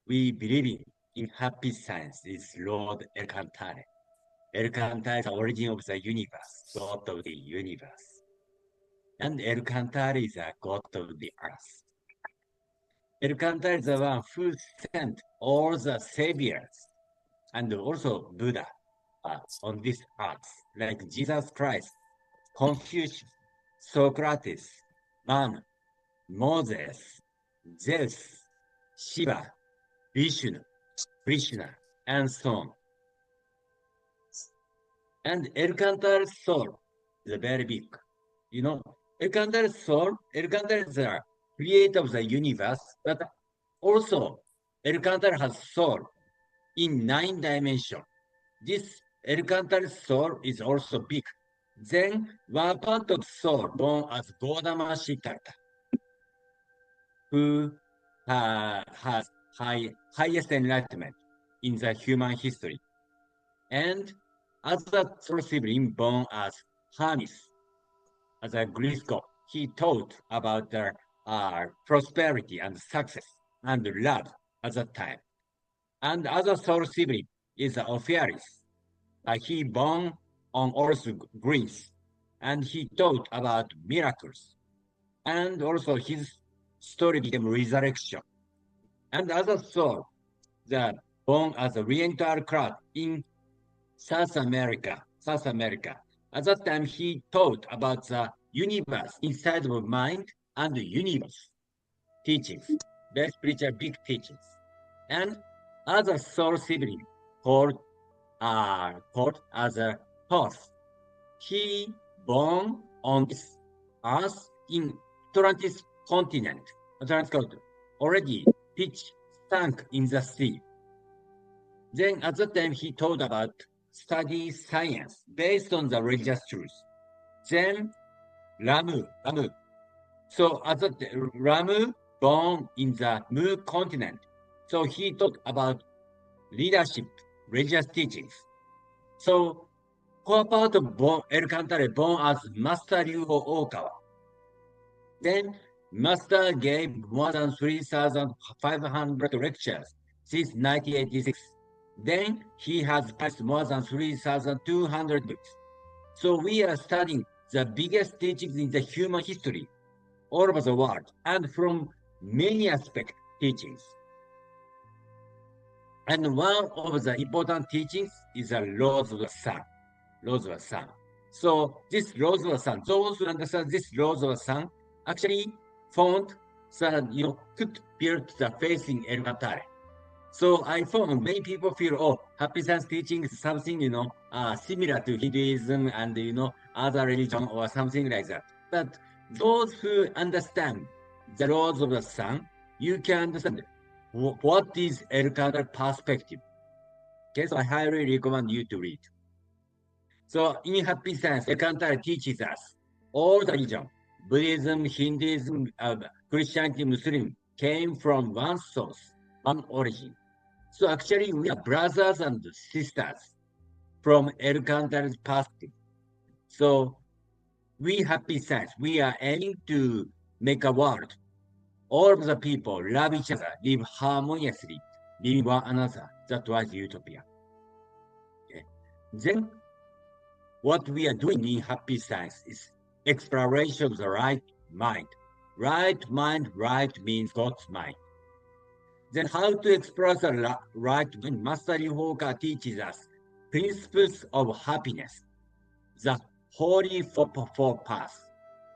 we believe in happy science is Lord Elcantara. Elcantara is the origin of the universe, God of the universe. And Elcantara is a God of the earth. Elcantara is the one who sent all the saviors and also Buddha on this earth, like Jesus Christ, Confucius, Socrates, Man, Moses, Zeus, Shiva, Vishnu, Krishna, and so on. And Elcantara's soul is very big. You know, Elcantara's soul, Elcantara is the creator of the universe, but also Elcantara has soul in 9 dimensions. This Elcantara's soul is also big. Then one part of soul born as Gautama Siddhartha, who has highest enlightenment in the human history. And other soul sibling born as Hermes, as a Greek god, he taught about the prosperity and success and love at that time. And other soul sibling is Ophiuchus. He born on also Greece, and he taught about miracles. And also his story became resurrection. And other soul, the born as a oriental crowd in South America. At that time, he taught about the universe inside of mind and the universe teachings, very spiritual big teachings. And other soul sibling called as a Thoth. He born on this earth in Atlantis continent. Atlantis continent already pitch sank in the sea. Then at that time he taught about study science based on the religious truth. Then Ramu. So at that Ramu born in the Mu continent. So he taught about leadership, religious teachings. So core part of Elcantara born as Master Ryuho Okawa. Then Master gave more than 3,500 lectures since 1986. Then he has published more than 3,200 books. So we are studying the biggest teachings in the human history all over the world and from many aspect teachings. And one of the important teachings is the laws of the sun. Laws of the sun. So this laws of the sun, those who understand this laws of the sun actually found that could build the faith in Elcantara. So I found many people feel, oh, happy science teaching is something, similar to Hinduism and, other religion or something like that. But those who understand the laws of the sun, you can understand what is Elcantara perspective. Okay, so I highly recommend you to read. So in happy science, Elcantara teaches us all the religion, Buddhism, Hinduism, Christianity, Muslim, came from one source, one origin. So actually, we are brothers and sisters from Elcantara's perspective. So we happy science, we are aiming to make a world. All of the people love each other, live harmoniously, live one another. That was utopia. Okay. Then what we are doing in happy science is exploration of the right mind. Right mind, right means God's mind. Then how to explore the right mind? Master Ryuho teaches us principles of happiness, the holy four paths,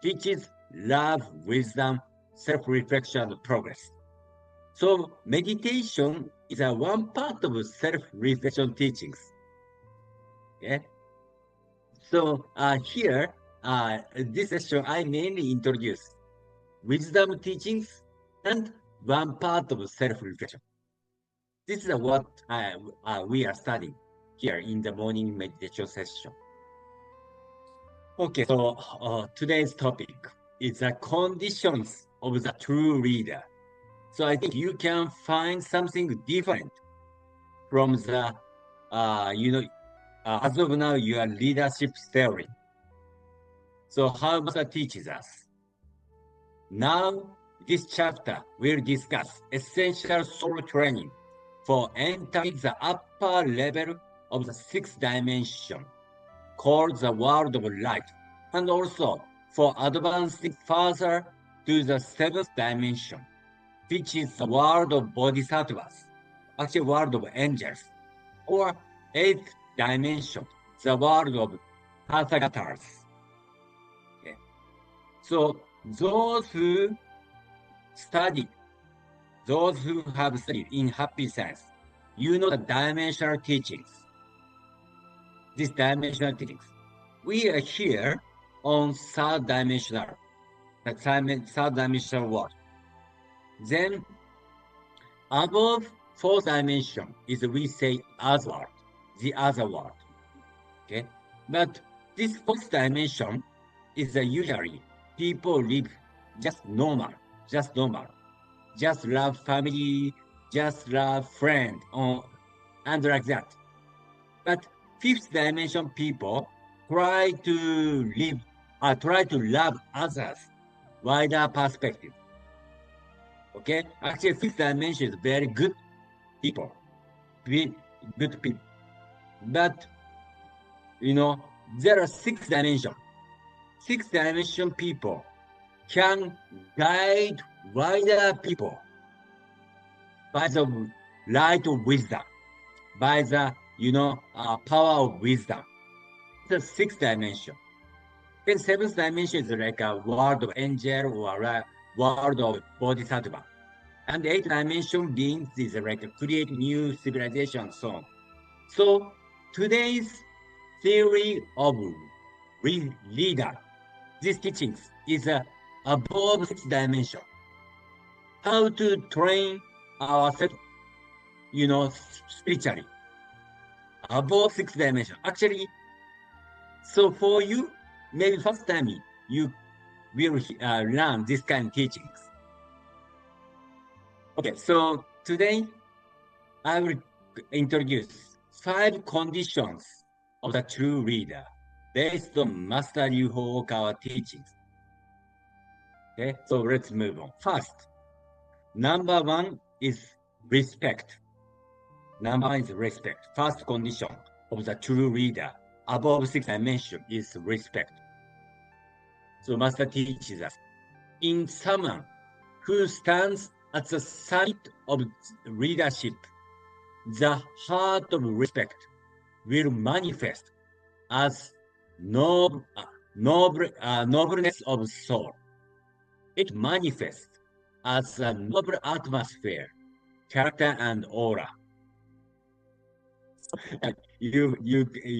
teaches love, wisdom, self-reflection, and progress. So meditation is a one part of self-reflection teachings. Okay. So here, this session, I mainly introduce wisdom teachings and one part of self-reflection. This is what we are studying here in the morning meditation session. Okay, so today's topic is the conditions of the true leader. So I think you can find something different from the, as of now, your leadership theory. So how Master teaches us. Now, this chapter will discuss essential soul training for entering the upper level of the sixth dimension, called the world of light, and also for advancing further to the seventh dimension, which is the world of bodhisattvas, actually world of angels, or eighth dimension, the world of Tathagatas. Okay. So those who study, those who have studied in happy sense, you know the dimensional teachings. These dimensional teachings. We are here on third dimensional, the third dimensional world. Then above fourth dimension is we say other world, the other world. Okay, but this fourth dimension is usually people live just normal, just normal, just love family, just love friend, and like that. But fifth dimension people try to live, try to love others, wider perspective. Okay, actually, fifth dimension is very good people, good people. But you know, there are six dimension. Six dimension people can guide wider people by the light of wisdom, by the power of wisdom. The sixth dimension. Then seventh dimension is like a world of angel or a world of bodhisattva. And eighth dimension beings is like create new civilization and so on. So today's theory of leader, these teachings is above sixth dimension. How to train ourselves, spiritually. Above sixth dimension. Actually, so for you, maybe first time you will learn this kind of teachings. Okay, so today I will introduce 5 conditions of the true leader based on Master Ryu Hokawa teachings. Okay, so let's move on. First, number 1 is respect. Number 1 is respect. First condition of the true leader above 6 dimension is respect. So Master teaches us, in someone who stands at the summit of leadership, the heart of respect will manifest as nobleness of soul. It manifests as a noble atmosphere, character, and aura. You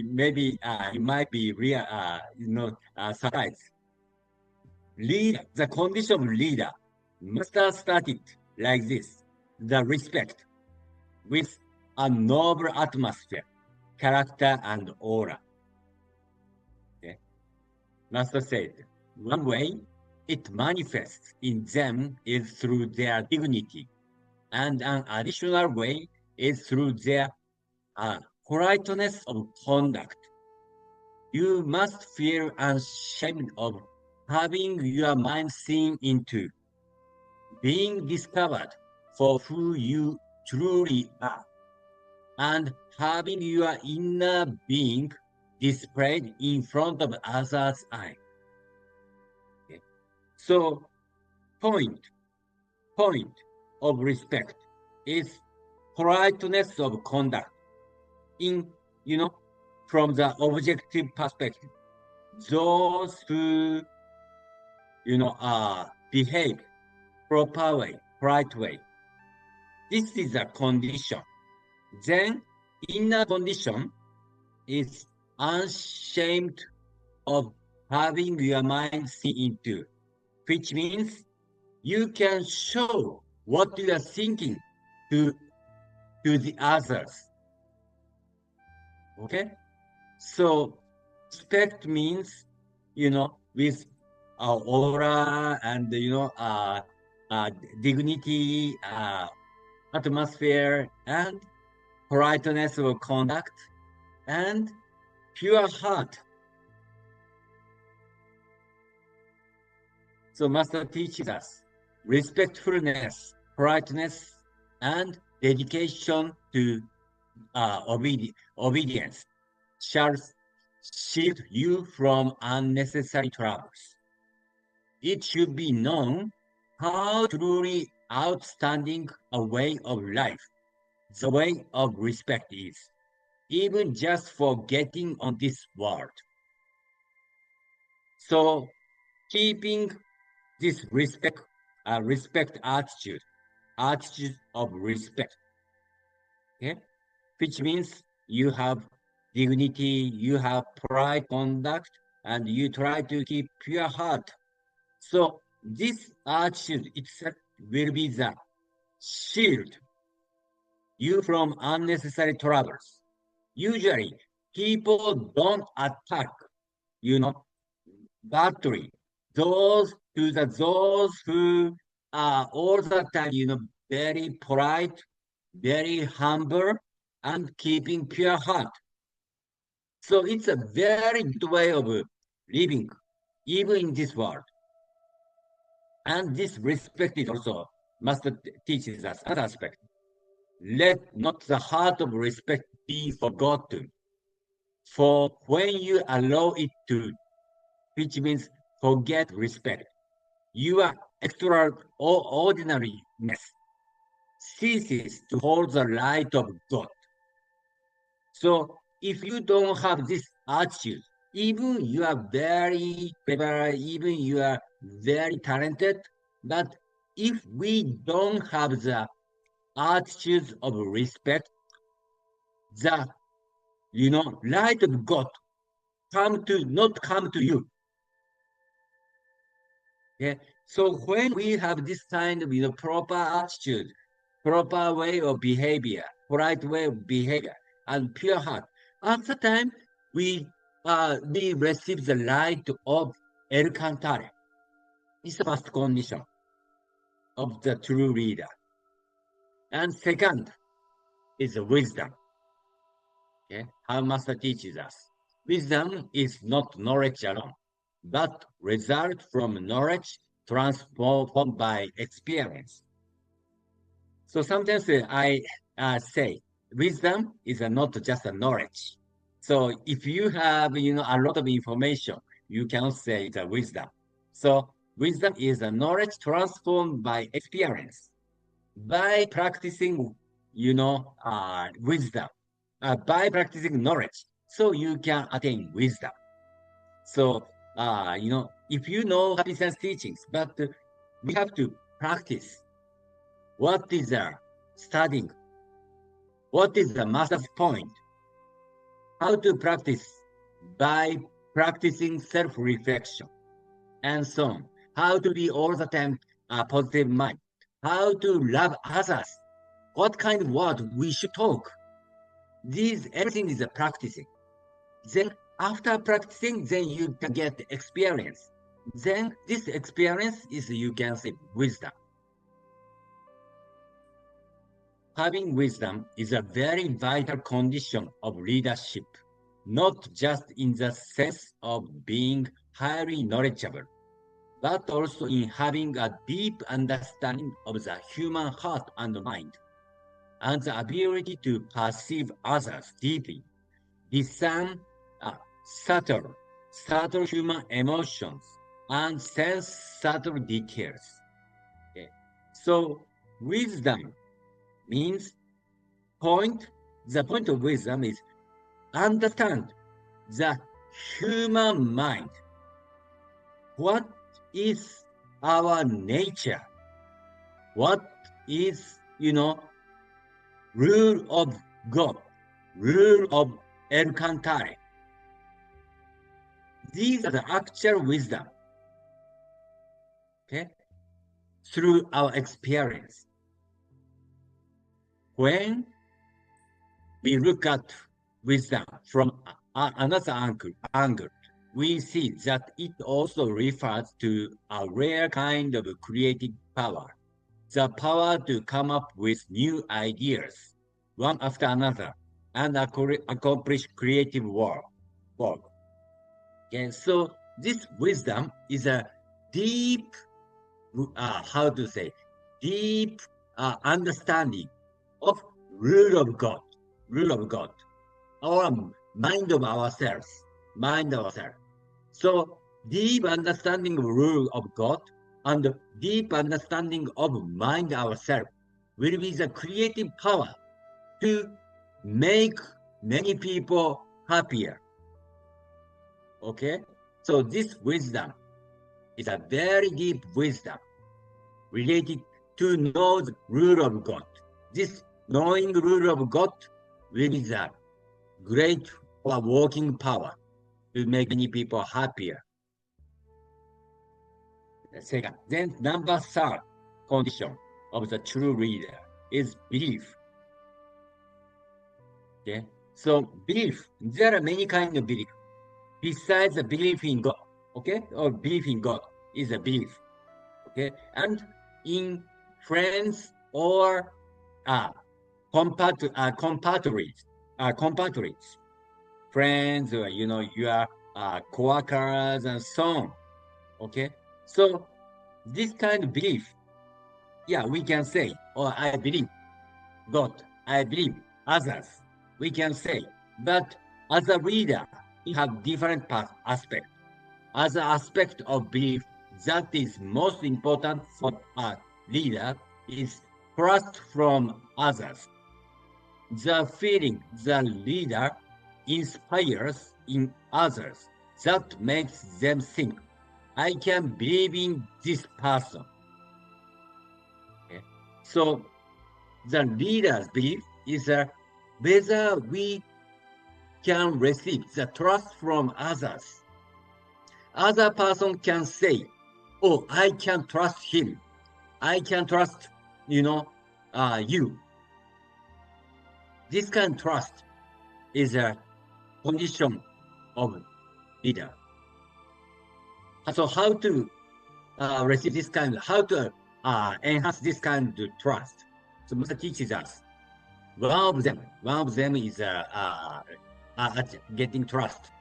maybe you might be surprised. Leader, the condition of leader must have started like this: the respect with a noble atmosphere, character, and aura. Okay. Master said, one way it manifests in them is through their dignity, and an additional way is through their politeness of conduct. You must feel ashamed of having your mind seen into, being discovered for who you truly are, and having your inner being displayed in front of others' eyes. Okay. So, point of respect is politeness of conduct in, from the objective perspective. Those who, behave proper way, right way. This is a condition. Then, inner condition is ashamed of having your mind seen into, which means you can show what you are thinking to the others. Okay? So, respect means, with our aura and, dignity, atmosphere, and politeness of conduct, and pure heart. So Master teaches us respectfulness, politeness, and dedication to obedience shall shield you from unnecessary troubles. It should be known how truly outstanding a way of life, the way of respect is, even just for getting on this world. So keeping this respect attitude of respect, okay, which means you have dignity, you have pride conduct, and you try to keep pure heart. So this attitude itself will be the shield you from unnecessary troubles. Usually, people don't attack, you know, battery. Those who are all the time, very polite, very humble, and keeping pure heart. So it's a very good way of living, even in this world. And this respect is also Master teaches us another aspect. Let not the heart of respect be forgotten. For when you allow it to, which means forget respect, your extraordinariness ceases to hold the light of God. So if you don't have this attitude, even you are very clever, even you are very talented, but if we don't have the attitude of respect, the light of God not come to you. Yeah. So when we have this kind of proper attitude, proper way of behavior, polite way of behavior, and pure heart, at the time we receive the light of El Cantare. It's the first condition of the true leader. And second is wisdom. Okay? How Master teaches us. Wisdom is not knowledge alone, but result from knowledge transformed by experience. So sometimes I say wisdom is not just a knowledge. So if you have a lot of information, you cannot say it's a wisdom. So wisdom is a knowledge transformed by experience. By practicing, wisdom, by practicing knowledge, so you can attain wisdom. So, if you know happy sense teachings, but we have to practice. What is the studying? What is the master's point? How to practice? By practicing self-reflection and so on. How to be all the time a positive mind. How to love others. What kind of word we should talk. Everything is a practicing. Then after practicing, then you can get experience. Then this experience is, you can say, wisdom. Having wisdom is a very vital condition of leadership, not just in the sense of being highly knowledgeable, but also in having a deep understanding of the human heart and mind, and the ability to perceive others deeply, discern subtle human emotions, and sense subtle details. Okay. So wisdom means the point of wisdom is understand the human mind. What is our nature? What is, rule of God, rule of El Cantare? These are the actual wisdom, okay, through our experience. When we look at wisdom from another angle, we see that it also refers to a rare kind of creative power, the power to come up with new ideas, one after another, and accomplish creative work. Okay, so this wisdom is a deep, deep understanding of rule of God, our mind of ourselves, So deep understanding of rule of God and deep understanding of mind ourselves will be the creative power to make many people happier. Okay? So this wisdom is a very deep wisdom related to know the rule of God. This knowing rule of God will be the great or working power to make many people happier. Second, then number third condition of the true leader is belief. Okay, so belief, there are many kinds of belief. Besides the belief in God, okay, or belief in God is a belief, okay, and in friends or compatriots, friends or your co-workers and so on. Okay, so this kind of belief, yeah, we can say, or I believe God, I believe others. We can say, but as a reader, we have different aspect. As an aspect of belief that is most important for a leader is trust from others. The feeling the leader inspires in others that makes them think, I can believe in this person. Okay? So the leader's belief is whether we can receive the trust from others. Other person can say, oh, I can trust him. I can trust, you. This kind of trust is a condition of leader. So how to receive this kind, how to enhance this kind of trust? So Master teaches us. One of them is getting trust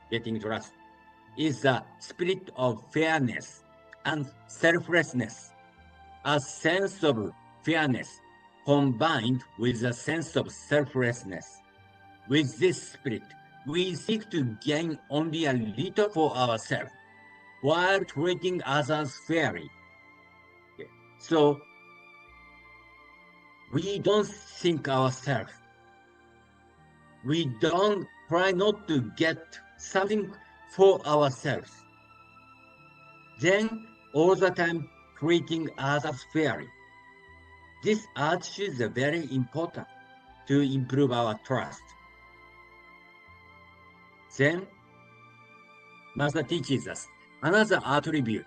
is a spirit of fairness and selflessness. A sense of fairness combined with a sense of selflessness. With this spirit, we seek to gain only a little for ourselves while treating others fairly. Okay. So we don't think ourselves. We don't try not to get something for ourselves. Then all the time treating others fairly. This attitude is very important to improve our trust. Then, Master teaches us another attribute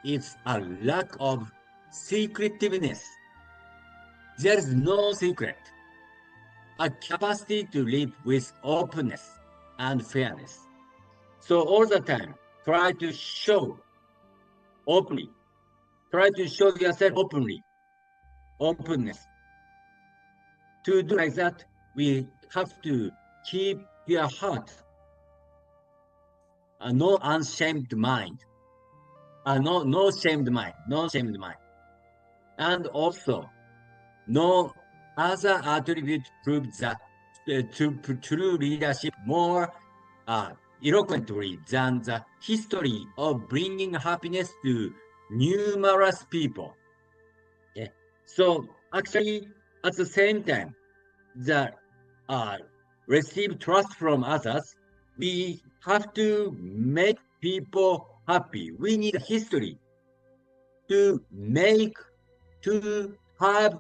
is a lack of secretiveness. There is no secret. A capacity to live with openness and fairness. So all the time, try to show openly. Try to show yourself openly. Openness. To do like that, we have to keep your heart. No unshamed mind. No shamed mind. And also, no other attribute proves that true leadership more eloquently than the history of bringing happiness to numerous people. Okay. So actually, at the same time, the receive trust from others, we have to make people happy. We need a history to have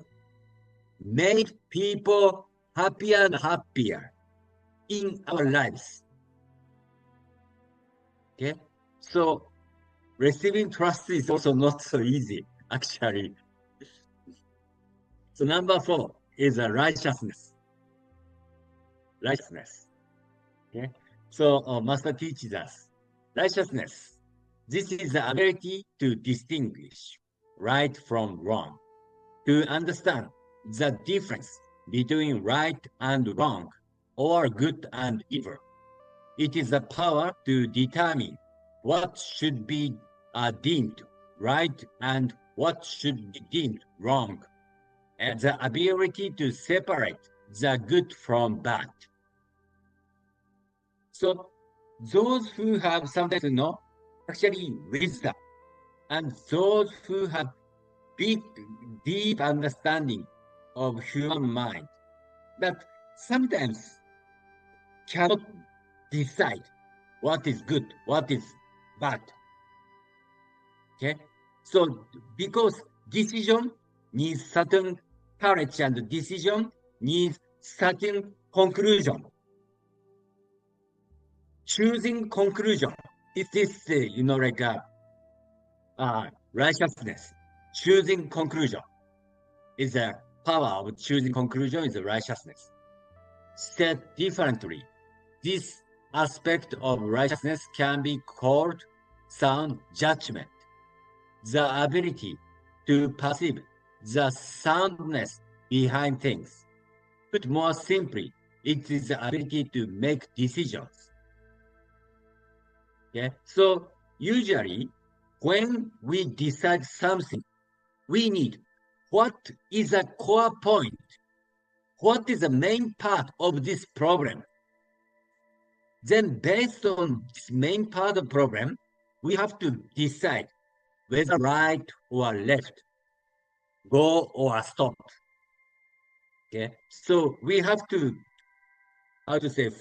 made people happier and happier in our lives. Okay, so receiving trust is also not so easy, actually. So number 4 is righteousness. Okay, so Master teaches us righteousness. This is the ability to distinguish right from wrong, to understand the difference between right and wrong, or good and evil. It is the power to determine what should be deemed right and what should be deemed wrong, and the ability to separate the good from bad. So those who have sometimes actually wisdom, and those who have big, deep understanding of human mind, but sometimes cannot decide what is good, what is bad. Okay, so because decision needs certain courage and decision needs certain conclusion. Choosing conclusion is this, like righteousness. Choosing conclusion is the power of choosing conclusion is the righteousness. Said differently, this aspect of righteousness can be called sound judgment, the ability to perceive the soundness behind things. Put more simply, it is the ability to make decisions. Okay, so usually when we decide something, we need what is a core point? What is the main part of this problem? Then based on this main part of the problem, we have to decide whether right or left, go or stop. Okay, so we have to,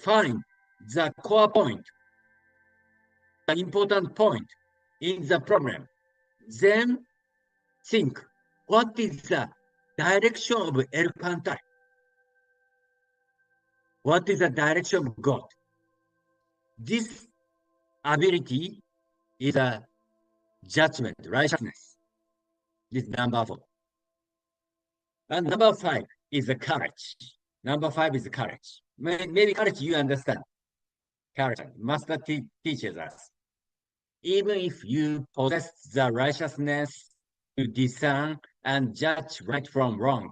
find the core point, the important point in the problem. Then think, what is the direction of El Pantai? What is the direction of God? This ability is a judgment, righteousness. This is number 4. And number 5 is the courage. Number 5 is the courage. Maybe courage you understand. Courage. Master teaches us. Even if you possess the righteousness to discern and judge right from wrong,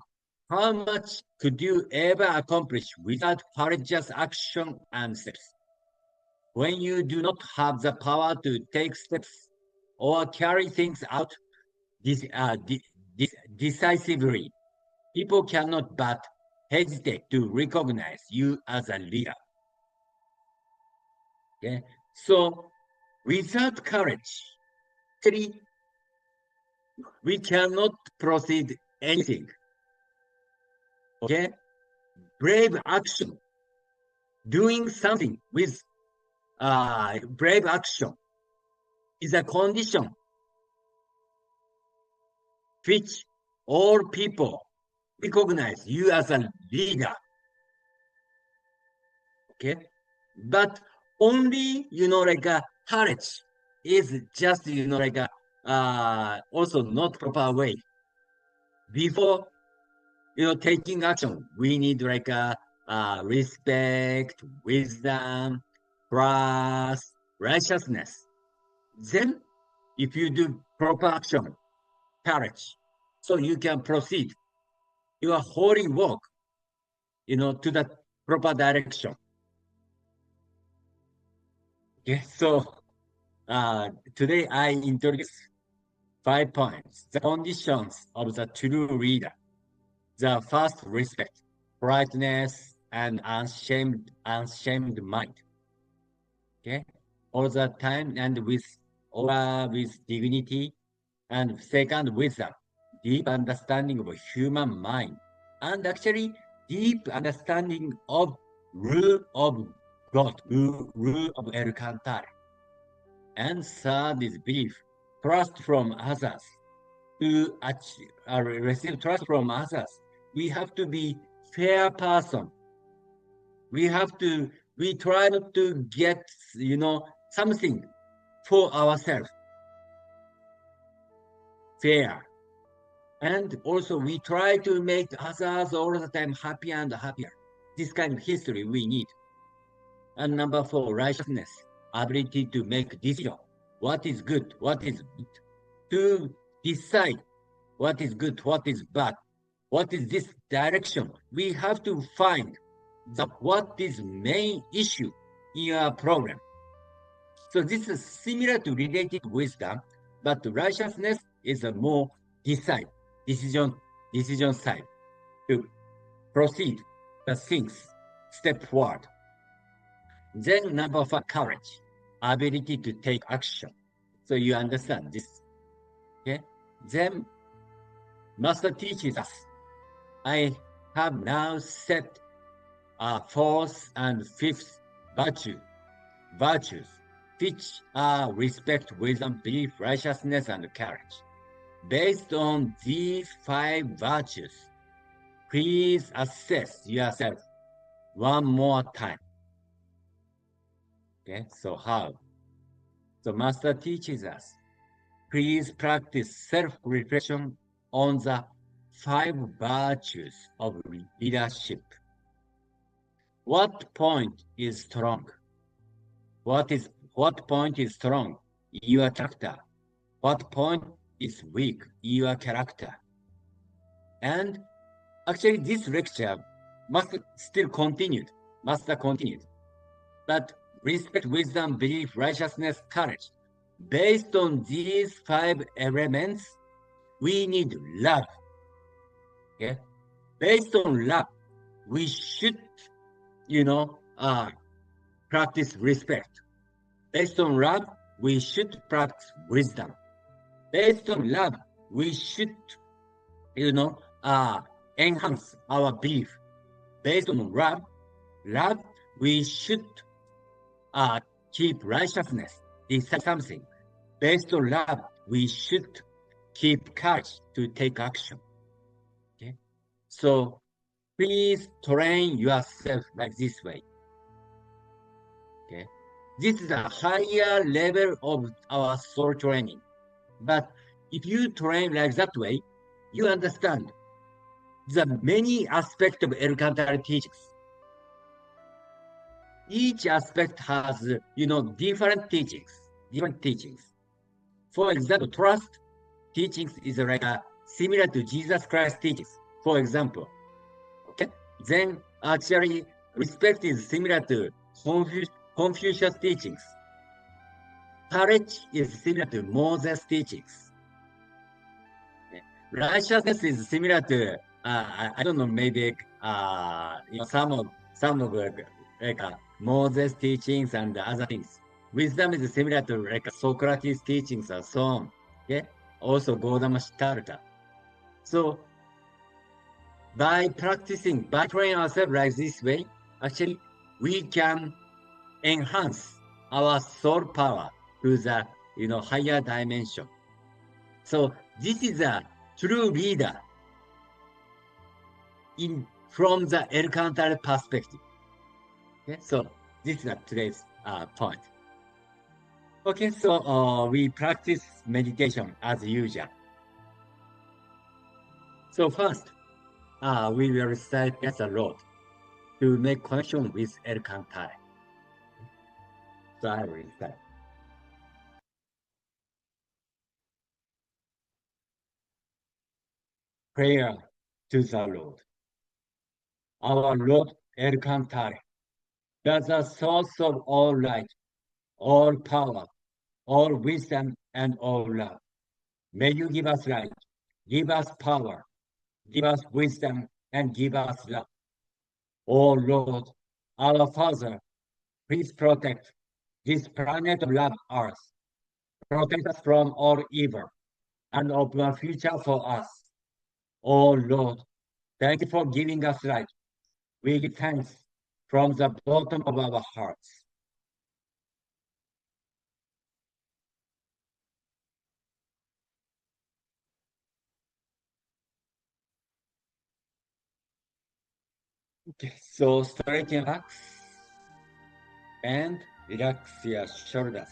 how much could you ever accomplish without courageous action and steps? When you do not have the power to take steps or carry things out decisively, people cannot but hesitate to recognize you as a leader. Okay, so without courage, actually, we cannot proceed anything. Okay, brave action, doing something with brave action is a condition which all people recognize you as a leader. Okay, but only courage is just also not proper way. Before taking action, we need respect, wisdom, trust, righteousness. Then, if you do proper action, courage, so you can proceed your holy walk, to the proper direction. Okay, so today I introduce 5 points, the conditions of the true leader. The first, respect, politeness, and unshamed mind. Okay, all the time and with dignity. And second, wisdom, deep understanding of human mind, and actually deep understanding of rule of God, rule of El Cantar. And third is belief, trust from others. To receive trust from others, we have to be fair person. We try not to get, something for ourselves. Fair. And also we try to make others all the time happier and happier. This kind of history we need. And number 4, righteousness, ability to make decision. What is good, what is bad. To decide what is good, what is bad. What is this direction? We have to find what is main issue in your program. So this is similar to related wisdom, but righteousness is a more decision side to proceed the things, step forward. Then number 5, courage, ability to take action. So you understand this. Okay. Then master teaches us. I have now set fourth and fifth virtues, which are respect, wisdom, belief, righteousness, and courage. Based on these 5 virtues, please assess yourself one more time. Okay, so how? The master teaches us. Please practice self-reflection on the 5 virtues of leadership. What point is strong? What point is strong? Your character. What point is weak? Your character. And actually, this lecture must continue. But respect, wisdom, belief, righteousness, courage. Based on these 5 elements, we need love. Okay? Based on love, we should, practice respect. Based on love, we should practice wisdom. Based on love, we should, enhance our belief. Based on love, we should keep righteousness. Decide something. Based on love, we should keep courage to take action. Okay? So please train yourself like this way. Okay? This is a higher level of our soul training. But if you train like that way, you understand the many aspects of Alcantara teachings. Each aspect has, different teachings. For example, trust teachings is like similar to Jesus Christ teachings. For example, okay. Then actually, respect is similar to Confucius teachings. Courage is similar to Moses teachings. Righteousness is similar to I don't know, maybe some of Moses teachings and other things. Wisdom is similar to like Socrates teachings and so on. Okay, also Gautama Siddhartha. So by training ourselves like this way, actually we can enhance our soul power to the higher dimension. So this is a true leader from the Alcantara perspective. Okay, so this is today's point. Okay, so we practice meditation as usual. So first, we will recite the Lord to make connection with Alcantara. So I will recite. Prayer to the Lord. Our Lord Alcantara, that's the source of all light, all power, all wisdom, and all love. May you give us light, give us power, give us wisdom, and give us love. Oh Lord, our Father, please protect this planet of love, Earth. Protect us from all evil and open a future for us. Oh Lord, thank you for giving us light. We give thanks from the bottom of our hearts. Okay, so straighten your backs and relax your shoulders.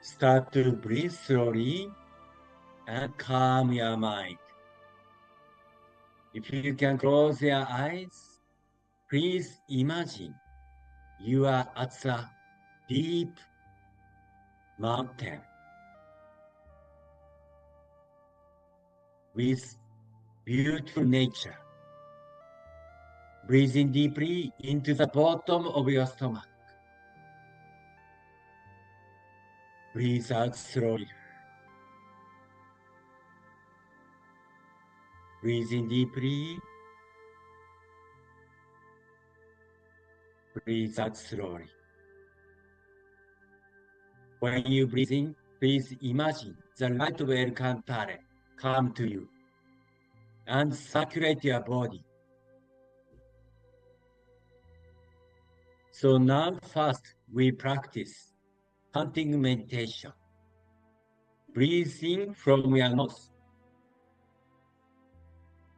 Start to breathe slowly and calm your mind. If you can close your eyes, please imagine you are at the deep mountain with beautiful nature. Breathing deeply into the bottom of your stomach. Breathe out slowly. Breathing deeply Breathe out slowly. When you breathe in, please imagine the light welcome current come to you and circulate your body. So now first we practice counting meditation. Breathe in from your nose.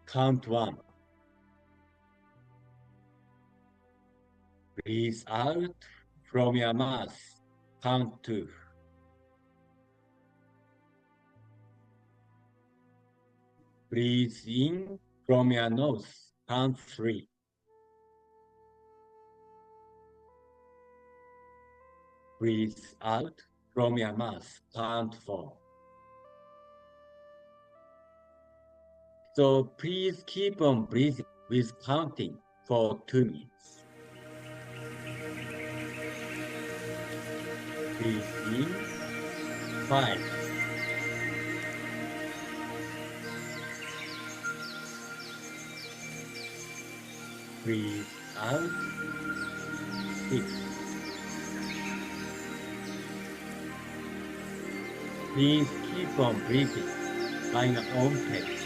Count 1. Breathe out from your mouth. Count 2. Breathe in from your nose. Count 3. Breathe out from your mouth. Count 4. So please keep on breathing with counting for 2 minutes. Breathe in 5. Breathe out 6. Please keep on breathing by your own pace.